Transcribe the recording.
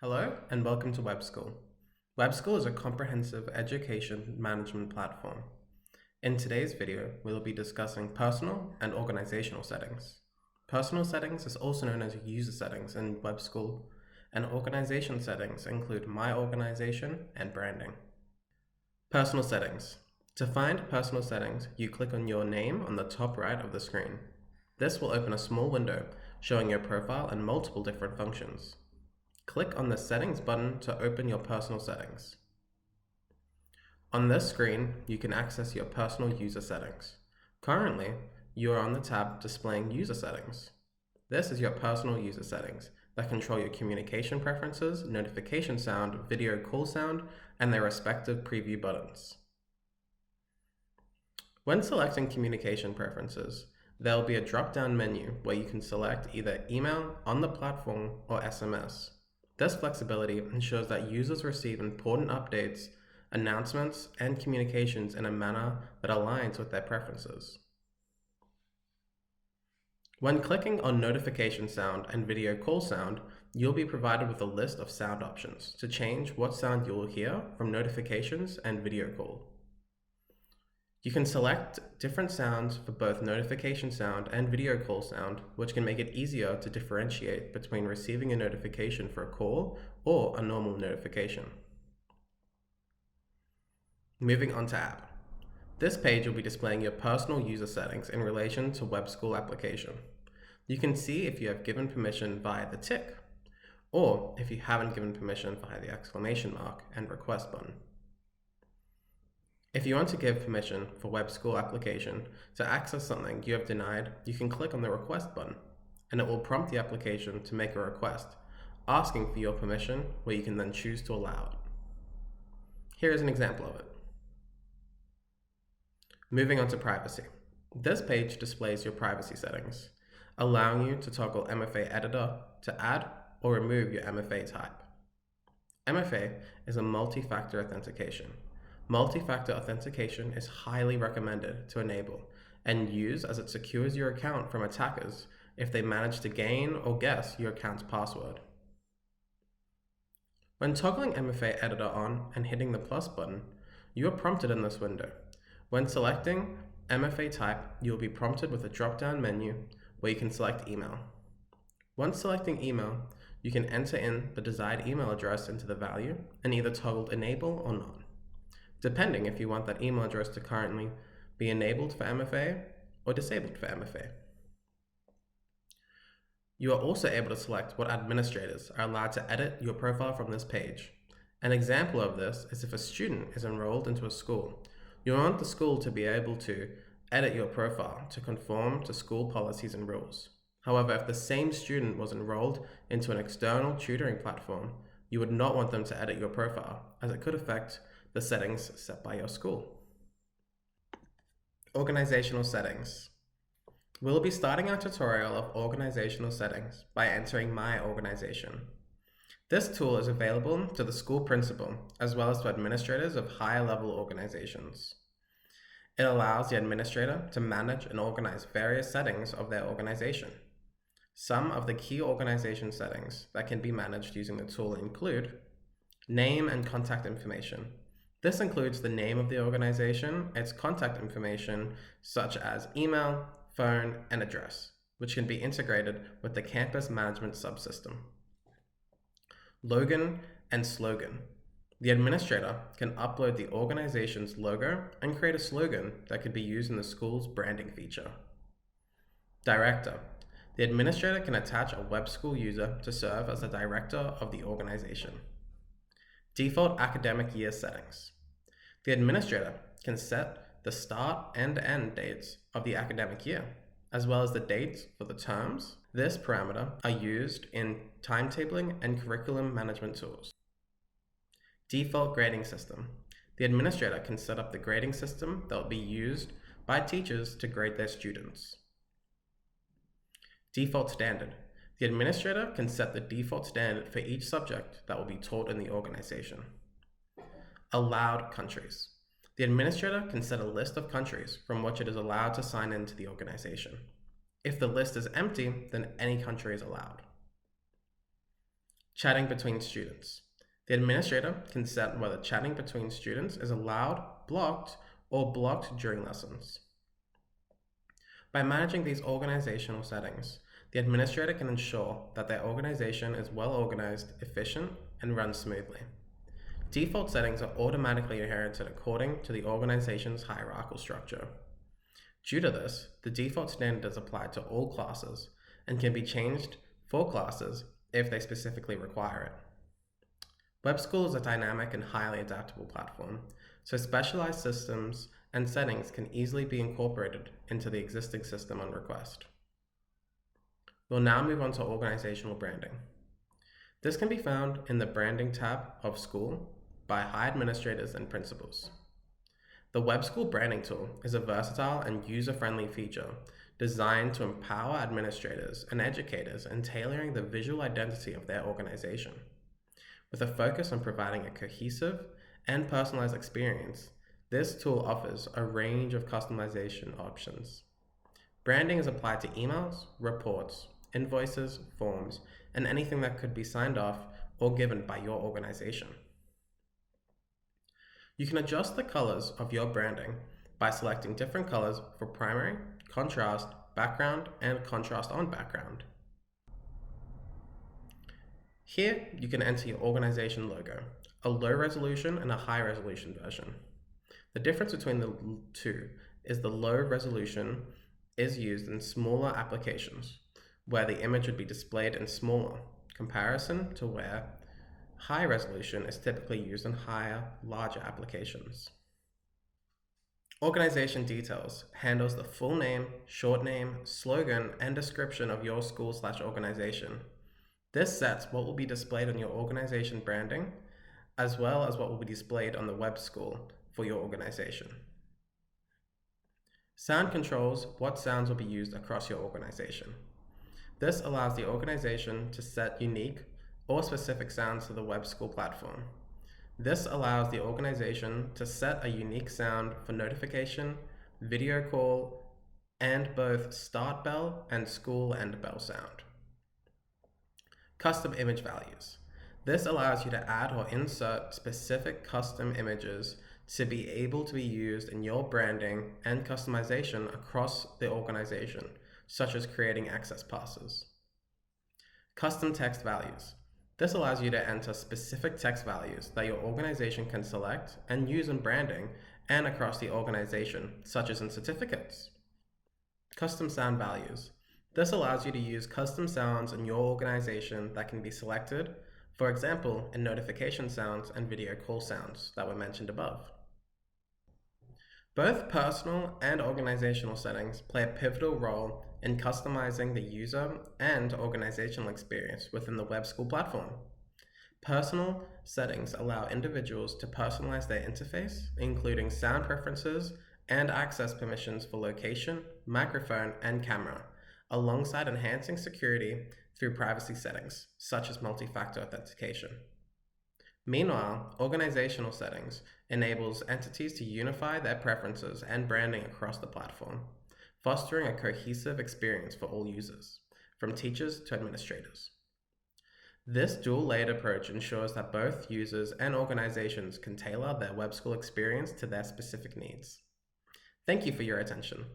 Hello and welcome to WebSchool. WebSchool is a comprehensive education management platform. In today's video, we'll be discussing personal and organizational settings. Personal settings is also known as user settings in WebSchool, and organization settings include my organization and branding. Personal settings. To find personal settings, you click on your name on the top right of the screen. This will open a small window showing your profile and multiple different functions. Click on the Settings button to open your personal settings. On this screen, you can access your personal user settings. Currently, you are on the tab displaying user settings. This is your personal user settings that control your communication preferences, notification sound, video call sound, and their respective preview buttons. When selecting communication preferences, there will be a drop-down menu where you can select either email, on the platform, or SMS. This flexibility ensures that users receive important updates, announcements, and communications in a manner that aligns with their preferences. When clicking on notification sound and video call sound, you'll be provided with a list of sound options to change what sound you will hear from notifications and video call. You can select different sounds for both notification sound and video call sound, which can make it easier to differentiate between receiving a notification for a call or a normal notification. Moving on to app. This page will be displaying your personal user settings in relation to WebSchool application. You can see if you have given permission via the tick, or if you haven't given permission via the exclamation mark and request button. If you want to give permission for WebSchool application to access something you have denied, you can click on the request button, and it will prompt the application to make a request, asking for your permission, where you can then choose to allow it. Here is an example of it. Moving on to privacy. This page displays your privacy settings, allowing you to toggle MFA editor to add or remove your MFA type. MFA is a multi-factor authentication. Multi-factor authentication is highly recommended to enable and use, as it secures your account from attackers if they manage to gain or guess your account's password. When toggling MFA editor on and hitting the plus button, you are prompted in this window. When selecting MFA type, you will be prompted with a drop-down menu where you can select email. Once selecting email, you can enter in the desired email address into the value and either toggle enable or not, depending if you want that email address to currently be enabled for MFA or disabled for MFA. You are also able to select what administrators are allowed to edit your profile from this page. An example of this is if a student is enrolled into a school, you want the school to be able to edit your profile to conform to school policies and rules. However, if the same student was enrolled into an external tutoring platform, you would not want them to edit your profile, as it could affect the settings set by your school. Organizational settings. We'll be starting our tutorial of organizational settings by entering my organization. This tool is available to the school principal as well as to administrators of higher level organizations. It allows the administrator to manage and organize various settings of their organization. Some of the key organization settings that can be managed using the tool include name and contact information. This includes the name of the organization, its contact information, such as email, phone, and address, which can be integrated with the campus management subsystem. Logo and slogan. The administrator can upload the organization's logo and create a slogan that could be used in the school's branding feature. Director. The administrator can attach a WebSchool user to serve as the director of the organization. Default academic year settings. The administrator can set the start and end dates of the academic year, as well as the dates for the terms. This parameter are used in timetabling and curriculum management tools. Default grading system. The administrator can set up the grading system that will be used by teachers to grade their students. Default standard. The administrator can set the default standard for each subject that will be taught in the organization. Allowed countries. The administrator can set a list of countries from which it is allowed to sign into the organization. If the list is empty, then any country is allowed. Chatting between students. The administrator can set whether chatting between students is allowed, blocked, or blocked during lessons. By managing these organizational settings, the administrator can ensure that their organization is well organized, efficient, and runs smoothly. Default settings are automatically inherited according to the organization's hierarchical structure. Due to this, the default standard is applied to all classes and can be changed for classes if they specifically require it. WebSchool is a dynamic and highly adaptable platform, so specialized systems and settings can easily be incorporated into the existing system on request. We'll now move on to organizational branding. This can be found in the Branding tab of School by high administrators and principals. The WebSchool branding tool is a versatile and user-friendly feature designed to empower administrators and educators in tailoring the visual identity of their organization. With a focus on providing a cohesive and personalized experience, this tool offers a range of customization options. Branding is applied to emails, reports, invoices, forms, and anything that could be signed off or given by your organization. You can adjust the colors of your branding by selecting different colors for primary, contrast, background, and contrast on background. Here, you can enter your organization logo, a low resolution and a high resolution version. The difference between the two is the low resolution is used in smaller applications, where the image would be displayed in smaller comparison to where high resolution is typically used in higher, larger applications. Organization details handles the full name, short name, slogan, and description of your school/organization. This sets what will be displayed on your organization branding, as well as what will be displayed on the WebSchool for your organization. Sound controls what sounds will be used across your organization. This allows the organization to set unique or specific sounds to the WebSchool platform. This allows the organization to set a unique sound for notification, video call, and both start bell and school end bell sound. Custom image values. This allows you to add or insert specific custom images to be able to be used in your branding and customization across the organization, such as creating access passes. Custom text values. This allows you to enter specific text values that your organization can select and use in branding and across the organization, such as in certificates. Custom sound values. This allows you to use custom sounds in your organization that can be selected, for example, in notification sounds and video call sounds that were mentioned above. Both personal and organizational settings play a pivotal role in customizing the user and organizational experience within the WebSchool platform. Personal settings allow individuals to personalize their interface, including sound preferences and access permissions for location, microphone, and camera, alongside enhancing security through privacy settings, such as multi-factor authentication. Meanwhile, organizational settings enables entities to unify their preferences and branding across the platform, fostering a cohesive experience for all users, from teachers to administrators. This dual-layered approach ensures that both users and organizations can tailor their WebSchool experience to their specific needs. Thank you for your attention.